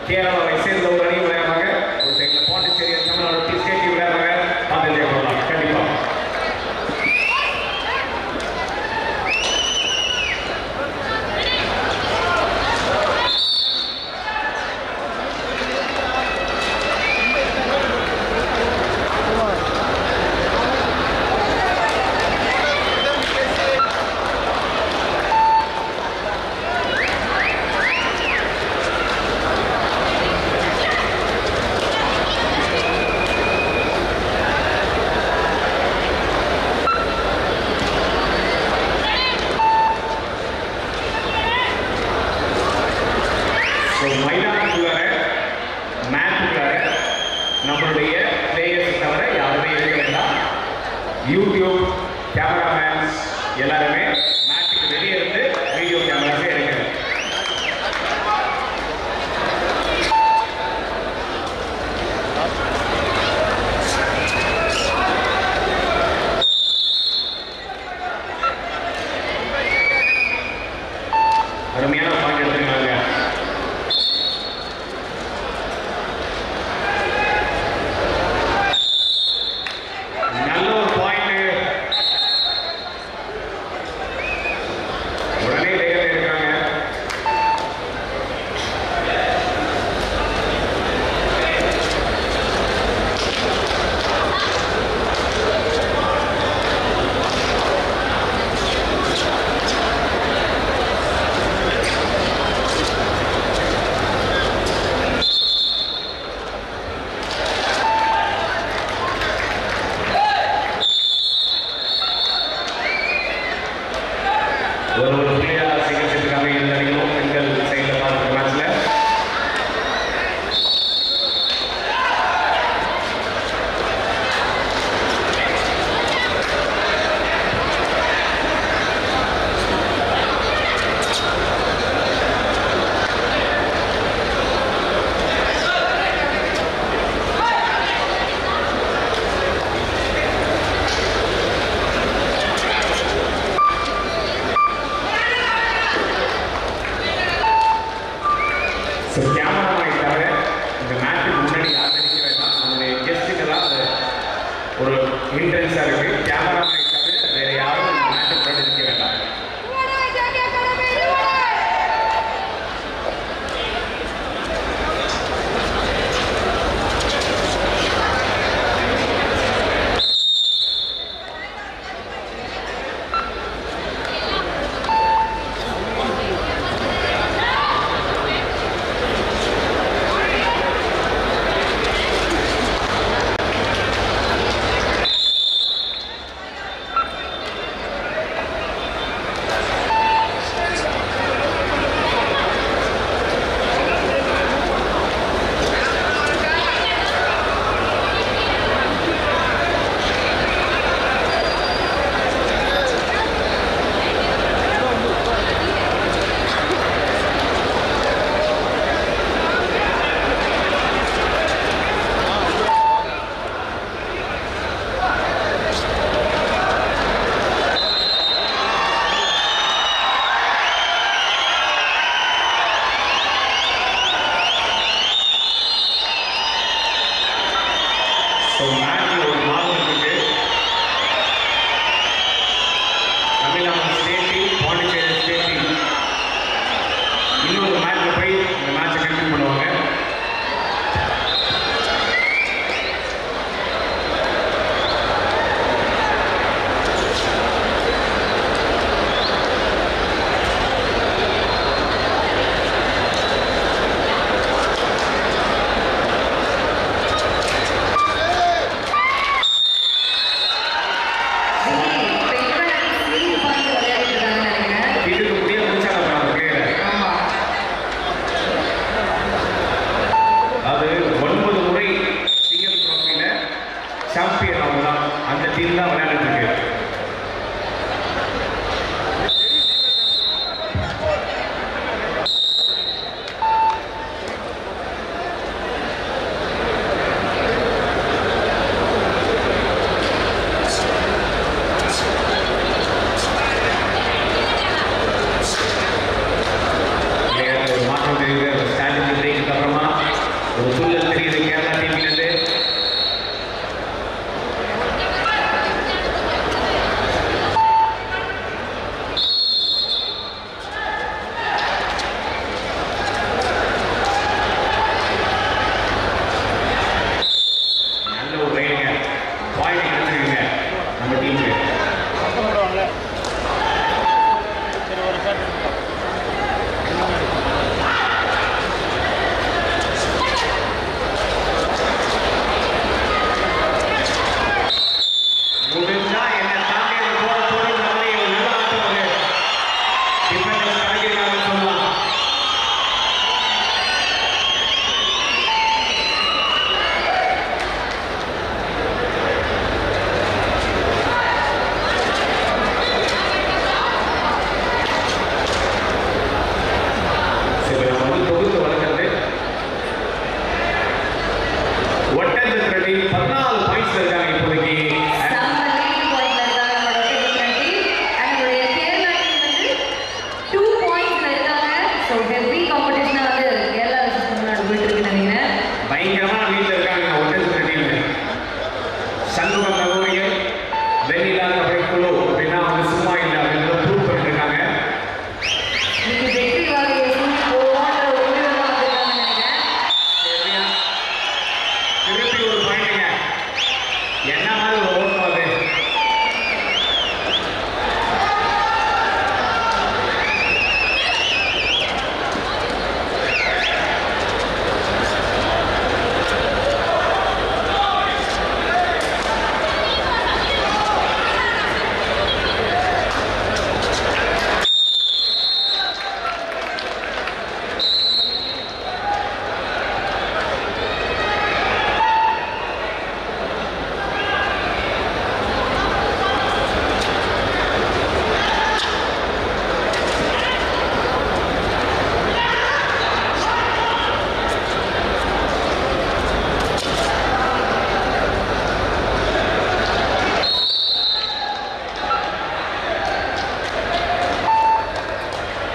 கேரளாவை சேர்ந்த ஒரு அணி விளையாடுறாங்க. ஒரு சைடில் பாண்டிச்சேரி தமிழ்நாடு ஸ்டேட் விளையாடுறாங்க. அதில் போடலாம் கண்டிப்பாக. நம்மளுடைய பிளேயர்ஸ் தவிர யாருமே இருக்க வேண்டாம். யூடியூப் கேமராமேன்ஸ் எல்லாருமே மேட்சுக்கு வெளியே இருந்து வீடியோ கேமராஸே எடுங்க. அருமையான பாயிண்ட் எடுத்துருக்காங்க. கேமராவை தவிர இந்த மேட்சுக்கு முன்னாடி யாரும் நினைக்க வேண்டாம். நம்மளுடைய கெஸ்ட்டுக்கெல்லாம் அது ஒரு இன்ட்ரெஸ்டாக இருக்குது. கேமராவை தவிர வேறு யாரும் இந்த மேட்சுக்கு முன்னாடி நிற்க வேண்டாம்.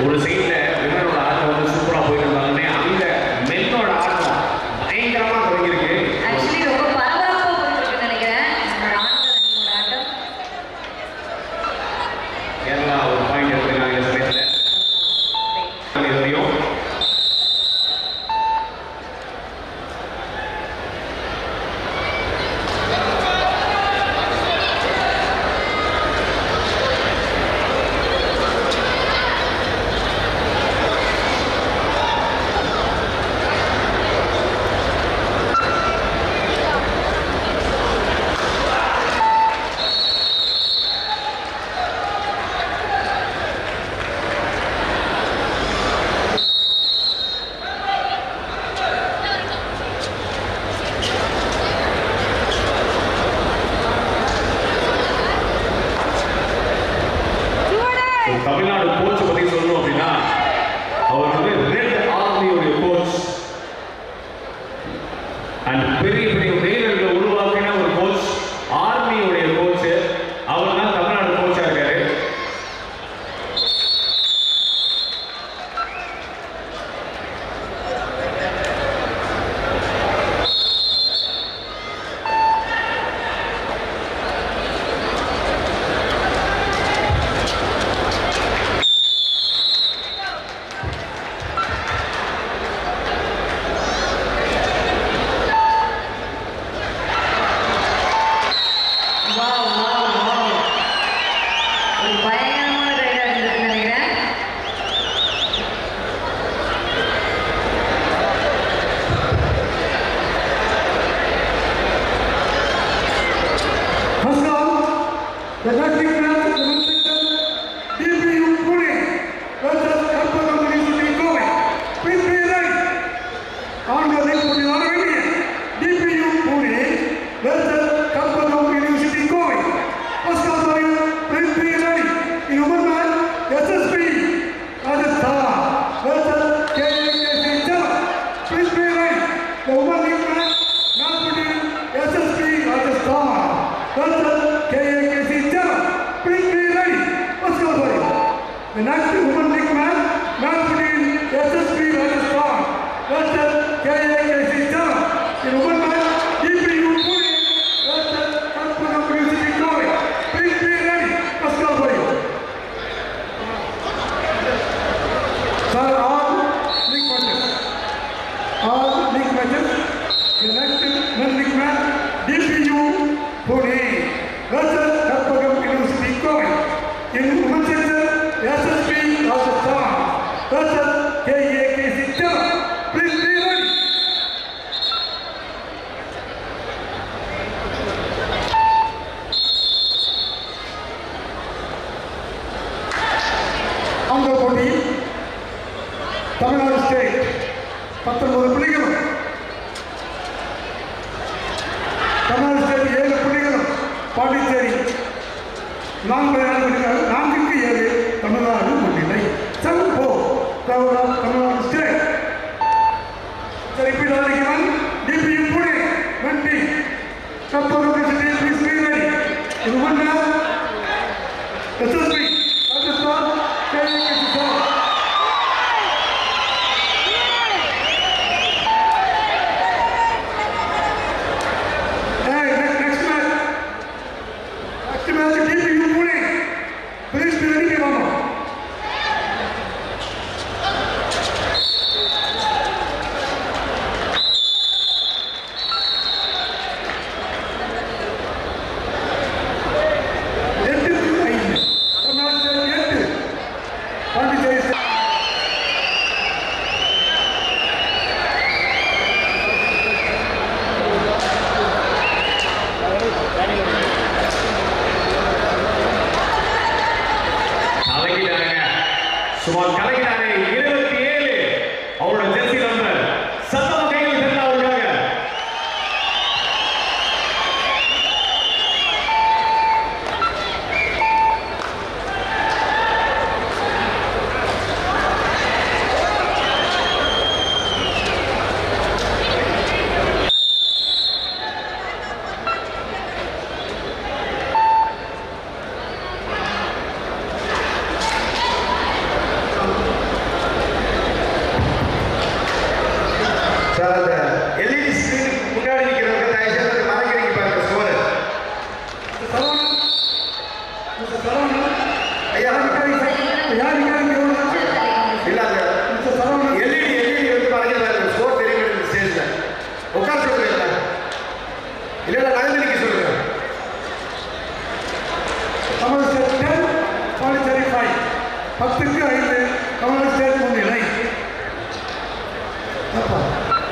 ஒரு சைட்ல விமனோட ஆட்டம் வந்து சூப்பரா போயிட்டு இருந்தாலுமே அங்க மென்னோட ஆட்டம் பயங்கரமா தொடங்கியிருக்கு. ஆக்சுவலி ரொம்ப பரபரப்பா போயிட்டு இருக்குன்னு நினைக்கிறேன் ஆண்கள் அணியோட ஆட்டம். கேரளா ஒரு பாயிண்ட் எடுத்துருக்காங்க இந்த சமயத்துல. இது வரையும் தமிழ்நாடு கோச் பத்தி சொல்லணும் அப்படின்னா அவர் வந்து ரெட் ஆர்மியோட கோச் அண்ட் பெரிய பெரிய வீரர்களை உருவாக்கின ஒரு கோச், ஆர்மியோடைய கோச். அவர் தான் தமிழ்நாடு கோச்சா இருக்காரு. The next match is DPU Pune versus Kalpana Municipality Goa. Please be ready. On the next one, DPU Pune versus Kalpana Municipality Goa. First category, please be ready. In women match, SSB Rajasthan versus KKC Java. Please be ready. The women league match, match between SSB Rajasthan versus KKC Java. Please be ready. First category. The next women league match between SSB Rajasthan versus KKC Java. In women match, DPU Pune versus Kalpana Municipality Goa. Please be ready. First category. Sir, all league matches. All league matches. The next men league match, DPU Pune versus Kalpana Municipality Goa. In women's section, SSB Rajasthan versus KKC Java. Please be ready. அந்த போட்டி Tamil Nadu state 19 புள்ளிகளும், Tamil Nadu state 7 புள்ளிகளும், பாண்டிச்சேரி 4க்கு 7 தமிழ்நாடு முன்னிலை. 7-4 Tamil Nadu state. Repeat all again. DPU Pune 20. Kalpana Municipality, please be ready. In one now, SSB Rajasthan KKC Java. Hey, next match. Next match, DPU Pune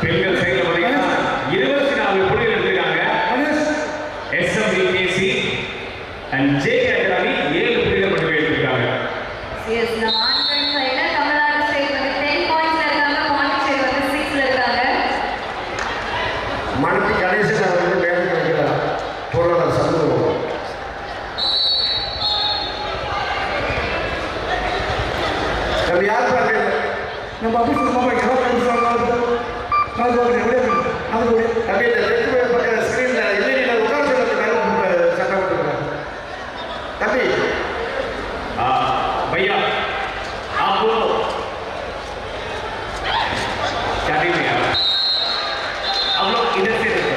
பெண்கள் சைடுல பாத்தீங்கன்னா 24 புள்ளிகள் எடுத்திருக்காங்க. SMVKC and JK Academy 7 புள்ளிகள் மட்டுமே எடுத்திருக்காங்க. Yes, நம்ம ஆண்கள் சைடுல தமிழ்நாடு ஸ்டேட் வந்து 10 பாயிண்ட்ஸ்ல இருக்காங்க, பாண்டிச்சேரி வந்து 6ல இருக்காங்க. மணத்தி கணேசன் அவர்கள் வேலை வைக்கிறார் பொருளாதார சமூகம். நம்ம யார் பார்க்க நம்ம அப்படி சொல்லுமா இருபத்தஞ்சு அப்படியே தெற்கு பக்க ஸ்கிரீன்ல இல்லை உட்கார சொல்லுங்க சட்டம் போட்டுருக்கேன் தம்பி भैया आप बोलो क्या नहीं भैया आप लोग इधर से देखो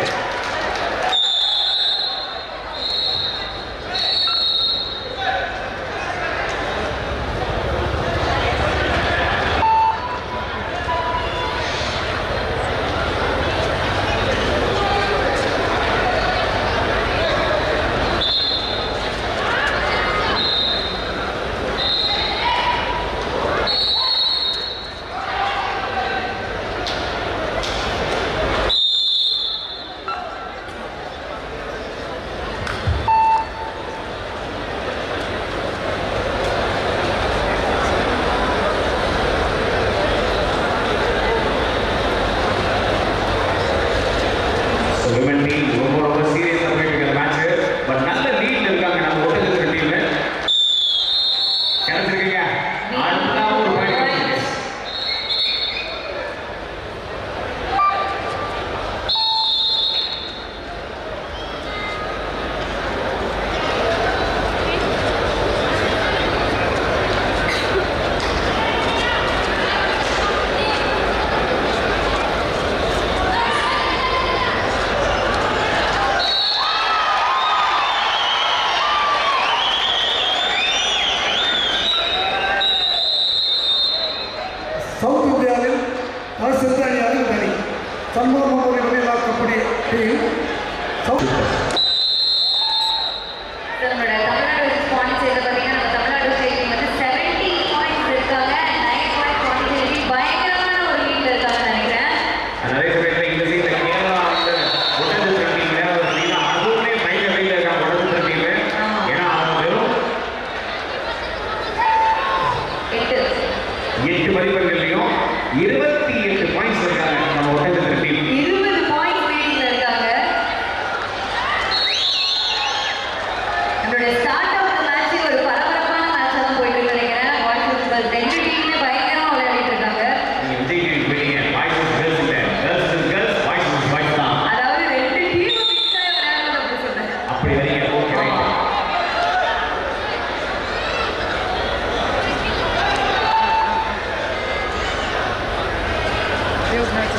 சவுத் இந்தியாவில் அரசு அணி அறிவுதனி சம்பவம் வெளியிலா கபடி டீம் நம்மளோட தமிழ்நாடு பாண்டிச்சேரியில பாத்தீங்கன்னா நம்ம தமிழ்நாடு ஸ்டேட் வந்து 70 பாயிண்ட்ஸ் இருக்காங்க. 9 பாயிண்ட் பாண்டிச்சேரி பயங்கரமான ஒரு லீட்ல இருக்காங்கன்னு நினைக்கிறேன். நிறைய பேர் இந்த சீட்ல கேரளா வந்து ஒட்டஞ்சு டீம்ல அப்படின்னா அதுவுமே பயங்கர வெயில இருக்காங்க ஒட்டஞ்சு டீம். ஏன்னா அவங்க வெறும் 8 மதிப்பெண்களையும் 28 பாயிண்ட்ஸ் இருக்காங்க நம்ம ஒட்டஞ்சு டீம். 20 பாயிண்ட் லீடிங்ல இருக்காங்க. நம்மளோட ஸ்டார்ட் ஆஃப் தி மேட்ச் ஒரு பரபரப்பான மேட்சா தான் போயிட்டு இருக்கு நினைக்கிறேன். பாய்ஸ் ரெண்டு டீமுமே பயங்கரமா விளையாடிட்டு இருக்காங்க. நீங்க விஜய் டிவி போயிட்டீங்க. பாய்ஸ் கேர்ள்ஸ் இல்ல, கேர்ள்ஸ் கேர்ள்ஸ், பாய்ஸ் பாய்ஸ் தான். அதாவது ரெண்டு டீம் மிக்ஸ் ஆகி விளையாடுறது அப்படி சொல்றேன். அப்படி வரீங்க. Okay right. Feels nice to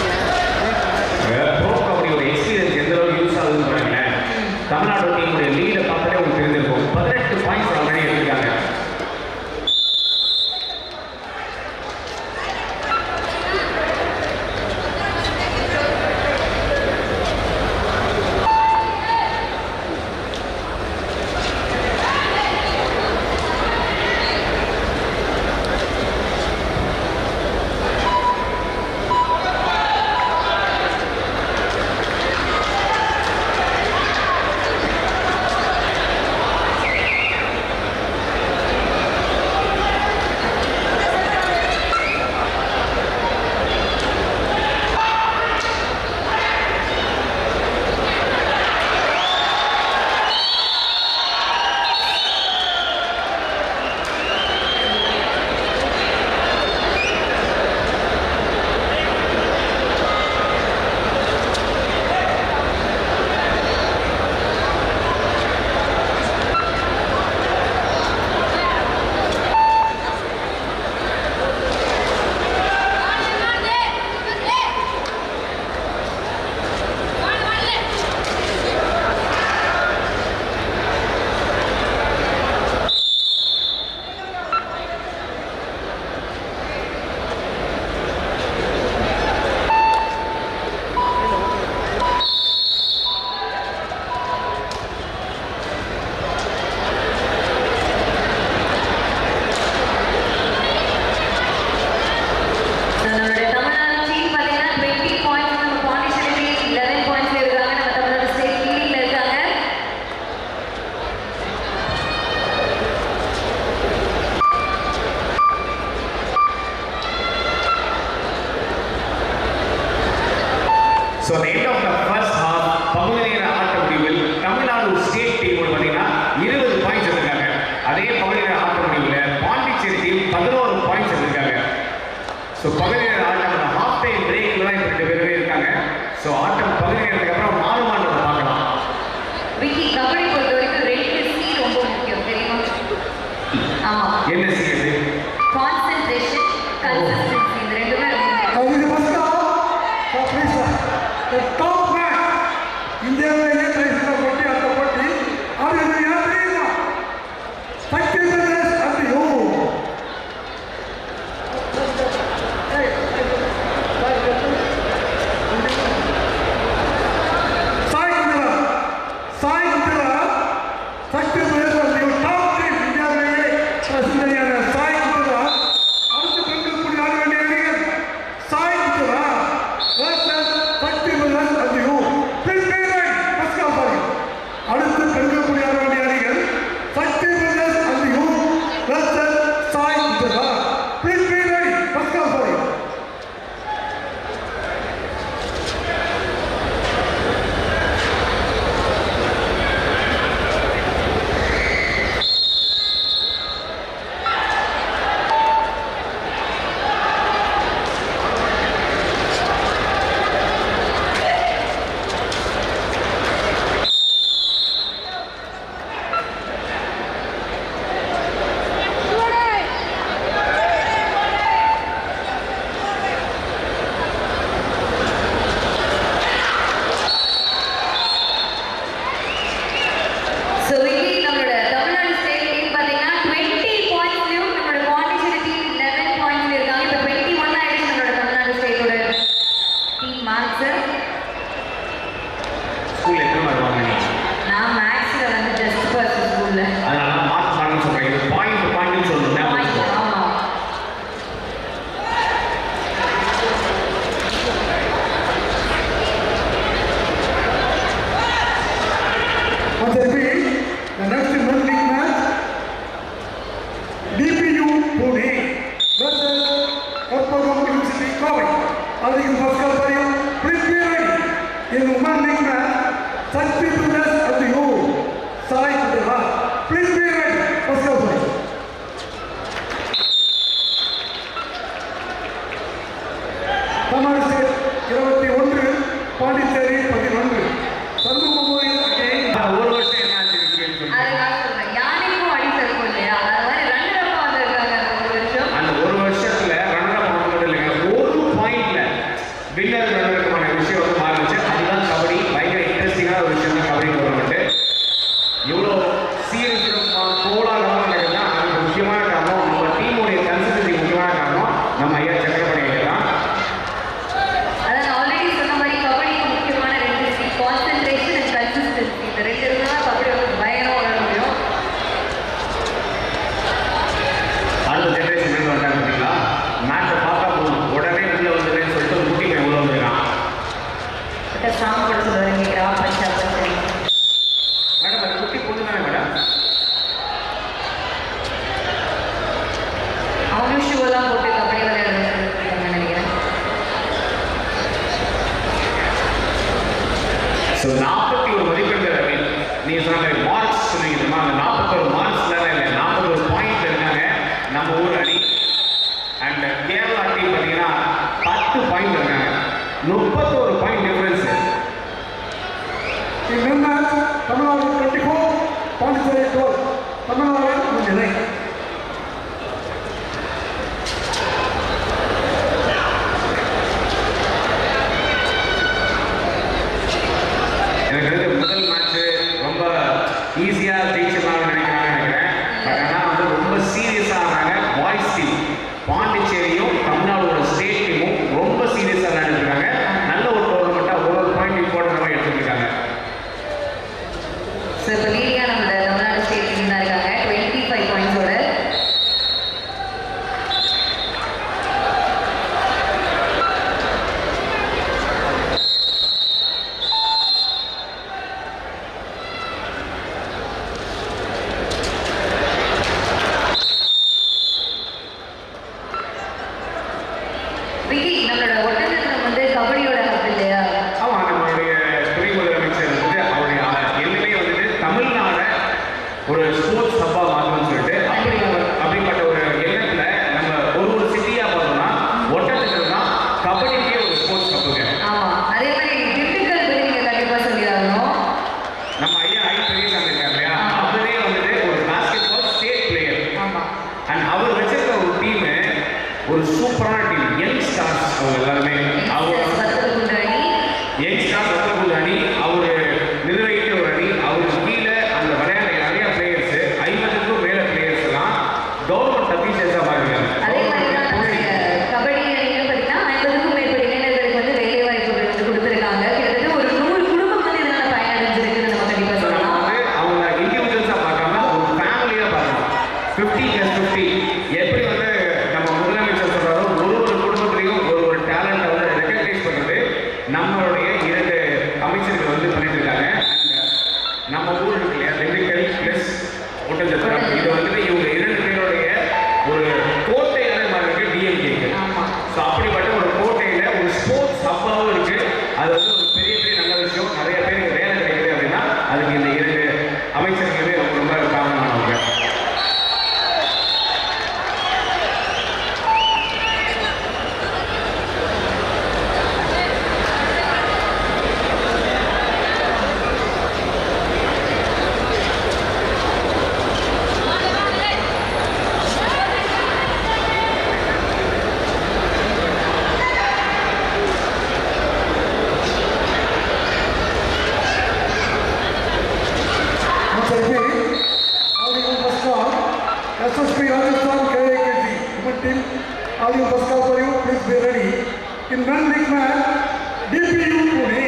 so அந்த end of the first half பகுதி நேர ஆட்ட முடிவில் தமிழ்நாடு ஸ்டேட் டீம் பார்த்தீங்கன்னா 20 பாயிண்ட்ஸ் எடுத்திருக்காங்க. அதே பகுதி நேர ஆட்ட முடிவில் பாண்டிச்சேரி டீம் 11 பாயிண்ட்ஸ் எடுத்திருக்காங்க. ஸோ பகுதி நேர ஆட்டம் ஹாஃப் டைம் பிரேக்கில் தான் இப்போ 2 பேருமே இருக்காங்க. ஸோ ஆட்டம் பகுதி நேரத்துக்கு அப்புறம் மாறுமான்றதை பார்க்கலாம். விக்கி, கபடி பொறுத்த வரைக்கும் 2 சி ரொம்ப முக்கியம் தெரியுமா? ஆமா. என்ன செய்யுது? கான்சென்ட்ரேஷன், கன்சிஸ்டன்சி, இந்த ரெண்டுமே ரொம்ப முக்கியம். டாப் மேட்ச் இந்தியாவிலேயே கைசில போட்டி அந்த போட்டி அது என்ன தெரியுமா? சக்தி பிரதேஷ் அது சாய் குஜரா சக்தி பிரதேஷ் அது டாப் டீம் இந்தியாவிலேயே பிரசித்தியான சாய் குஜரா அடுத்து பெண்களுக்கு ஆட வேண்டிய அணிகள் சாய் குஜரா சக்தி பிரதேஷ் அது அடுத்து பெண்களுக்கு ஆட வேண்டிய அணிகள் சக்தி பிரதேஷ் அது Sai குஜரா. Please be ready. Let's go for it. So, Vicky, நம்மளோட தமிழ்நாடு ஸ்டேட் டீம் பார்த்தீங்கன்னா 20 பாயிண்ட்ஸ்லையும் நம்மளோட பாண்டிச்சேரி டீம் 11 பாயிண்ட்ஸ்ல இருக்காங்க. இப்போ 21 ஆயிடுச்சு நம்மளோட தமிழ்நாடு ஸ்டேட்டோட டீம் மார்க்ஸ். ஸ்கூல்ல எத்தனை மார்க் வாங்குனீங்க? நான் மேக்ஸ்ல வந்து ஜஸ்ட் பாஸ் ஸ்கூல்ல. அதனால மார்க் பண்ணணும்னு சொல்றேன். இது பாயிண்ட் சொல்லணும். ஆமா. Once repeat, the next men's league match, DPU Pune versus Karpagam University College. All you Pascal Bayu, please be ready. In women's league match, Sakti Pradesh at the O, Sai Kudera. Please be ready, Pascal Bayu. Tamil State 21, Pondicherry 11. Sarvu Memorial again. ஒரு வருஷம் என்ன ஆச்சு இருக்குன்னு சொல்லுங்க. அது நான் சொல்றேன். யானைக்கும் அடி சறுக்கும் இல்லையா? அது மாதிரி ரன்னர் அப் வந்திருக்காங்க அந்த ஒரு வருஷம். அந்த ஒரு வருஷத்துல ரன்னர் அப் பண்ணது இல்லைங்க. ஒரு பாயிண்ட்ல வின்னர் ரன்னருக்கான விஷயம் வந்து மாறிச்சு. அதுதான் கபடி. பயங்கர இன்ட்ரெஸ்டிங்கான ஒரு விஷயம் தான் கபடி டோர்னமெண்ட். இவ்வளோ சீரியஸாக கோலாகலமாக நடக்குதுன்னா அதுக்கு முக்கியமான காரணம் நம்ம டீமுடைய கன்சிஸ்டன்சி முக்கியமான காரணம் நம்ம ஐயா சக்கரபாணி ஐயா தான். அதான் நான் ஆல்ரெடி சொன்ன மாதிரி கபடிக்கு முக்கியமான 2 சி, கான்சென்ட்ரேஷன் அண்ட் கன்சிஸ்டன்சி. இந்த 2 இருந்தா கபடி வந்து பயங்கரமா விளையாட முடியும். அடுத்த ஜென்ரேஷன் வந்தாங்க பார்த்தீங்களா? மேட்சை பார்த்தா போதும் உடனே உள்ள வந்துடுறேன்னு சொல்லிட்டு முட்டிங்க உள்ள வந்துருக்கான். சாங் கூட சொல்லுவாங்க கிராம பஞ்சாயத்து. மேடம் அது குட்டி பொண்ணு தானே மேடம்? அவங்களும் ஷூவெல்லாம் போட்டு கபடி விளையாடுறாங்க நினைக்கிறேன். ஸோ 41 மதிப்பெண்கள் நீங்கள் சொன்ன மாதிரி மார்க்ஸ் சொன்னீங்கம்மா. அந்த 41 மார்க்ஸ்ல இல்லை 41 பாயிண்ட் இருக்காங்க நம்ம ஊர் அணி. அண்ட் கேரளா டீம் பார்த்தீங்கன்னா 10 பாயிண்ட் இருக்காங்க. 31 point difference. In men match, Tamil Nadu 24, Pondicherry 12. Tamil Nadu 29. எனக்கு வந்து முதல் மேட்ச் ரொம்ப ஈஸியாக ஜெயிச்சிடலாம்னு நினைக்கிறேன். பட் ஆனால் வந்து ரொம்ப சீரியஸாக ஆனாங்க பாய்ஸ் டீம். பாண்டிச்சேரியும் தமிழ்நாடோட ஸ்டேட் டீமும் ரொம்ப சீரியஸாக விளையாண்டுருக்காங்க. நல்ல ஒரு டோர்னமெண்ட்டாக ஒரு பாயிண்ட் இம்பார்ட்டன்ட் மாதிரி எடுத்துருக்காங்க. ஸோ இப்போ லீடிங்காக நம்மளோட தமிழ்நாடு ஸ்டேட் டீம் தான் இருக்காங்க 25 பாயிண்ட்ஸோட. நம்மளுடைய 2 அமைச்சர்கள் வந்து பண்ணிட்டு இருக்காங்க. And நம்ம ஊர் இருக்கு இல்லையா, திண்டுக்கல் பிளஸ் ஒட்டஞ்சத்திரம், இது வந்துட்டு இவங்க 2 பேருடைய ஒரு கோட்டையான மாதிரி இருக்கு டிஎம்கேக்கு. ஸோ அப்படிப்பட்ட ஒரு கோட்டையில ஒரு ஸ்போர்ட்ஸ் ஹப்பாவும் இருக்கு. அது வந்து ஒரு பெரிய பெரிய நல்ல விஷயம். நிறைய பேருக்கு வேலை கிடைக்குது அப்படின்னா அதுக்கு இந்த 2 அமைச்சர்களுமே ரொம்ப காரணமானவங்க. SSP Rajasthan KAKC human team, all you first call for you, please be ready. In one big match, DPU Pune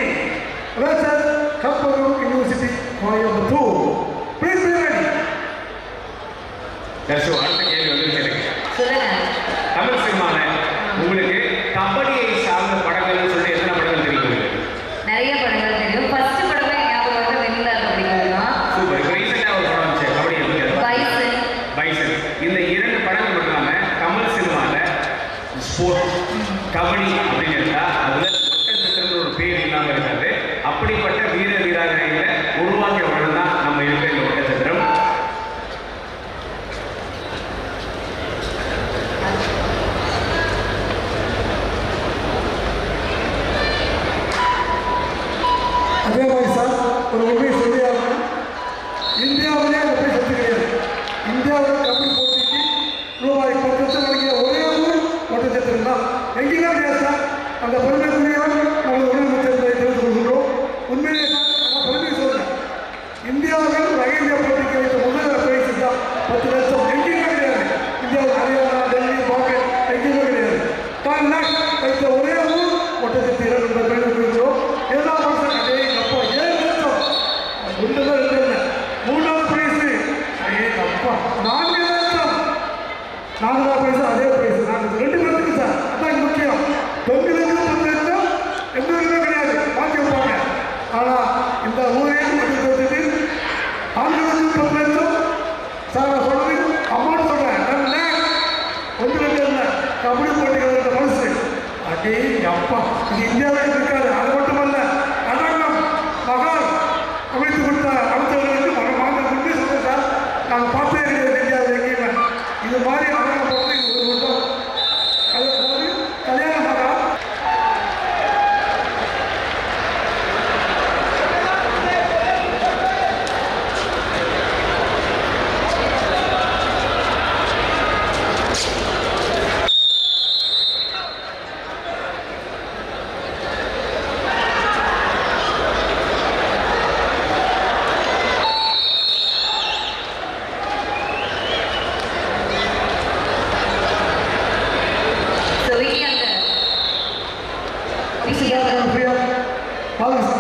versus Kapuru University Coimbatore. Please be ready. Dharshu, அடுத்த கேள்வி வந்து சொல்லுங்க. தமிழ் சினிமாவில் உங்களுக்கு கபடியை சார்ந்த படங்கள்னு சொல்லி எத்தனை படங்கள் தெரியும்? நிறைய படங்கள் தெரியும். ஃபர்ஸ்ட் படமே ஞாபகம் வந்து வெண்ணிலா அப்படிங்கிறது தான். சூப்பர். இப்போ ரீசெண்டாக ஒரு படம் வந்துச்சு கபடி எப்படி? பைசன். பைசன். இந்த 2 படங்கள் மட்டும் இல்லாமல் தமிழ் சினிமாவில் ஸ்போர்ட்ஸ் கபடி அப்படின்னு எடுத்தா அதில் ஒட்டச்சத்திரம்னு ஒரு பேர் இல்லாமல் இருக்காது. அப்படிப்பட்ட வீர வீராங்கனைகளை உருவாக்கிய படம் தான் நம்ம இருக்கிற இந்த ஒட்டச்சத்திரம். அதே மாதிரி சார் ஒரு உண்மையை சொல்லியாங்க. இந்தியாவிலே அந்த போய் சத்து கிடையாது. இந்தியாவில் கபடி போட்டிக்கு ரூபாய் 10 லட்சம் வழங்கிய ஒரே ஊர் ஒட்டச்சத்திரம் தான். எங்கேயுமே கிடையாது சார். அந்த பெருமைக்குரிய நமது உணவு தெரிந்து கொள்கின்றோம். உண்மையிலே சார் நான் பெருமையை சொல்றேன். இந்தியாவில் ஒரு அகில போட்டிக்கு வைத்த முதல் பிரைஸ் தான் 10 லட்சம். எங்கேயுமே கிடையாது. இந்தியாவில் ஹரியானா, டெல்லி, பாம்பே எங்கேயுமே கிடையாது. 10 லேக் வைத்த ஒரே ஊர் ஒட்டச்சத்திரம் என்ற பெருமை கொள்கிறோம். எல்லா வருஷம் அதே அப்பா 7 லட்சம் ஒன்றுதான் இருக்கிறது. 3வது பிரைஸ் அப்பா 4 லட்சம். 4வது பிரைஸ் அதே பிரைஸ். நாங்கள் 2 பேருக்கு சார். அதான் முக்கியம். 9 லட்சம் 10 லட்சம் எந்த ஊருமே கிடையாது. வாங்கி வைப்பாங்க. ஆனால் இந்த ஊரையும் வச்சுட்டு 4 லட்சம் 10 லட்சம் சார் நான் சொல்றது அமௌண்ட் சொல்றேன். 10 லேக் 1 லட்சம் இல்லை. கபடி போட்டிகள் இருந்த மனசு அதே அப்பா இது இந்தியாவில் இருக்காது. அது மட்டுமல்ல, அடங்கம் மகால் அமைத்து கொடுத்த அமைச்சர்களுக்கு மகமாக உண்மை சொல்றேன் சார். நாங்கள் பார்த்தே கிடையாது இந்தியாவில் எங்கேயுமே இது மாதிரி அடங்கம் போட்டு ஒரு வருஷம். அதே போது கல்யாண Mahal So we can. This is our country of Pakistan.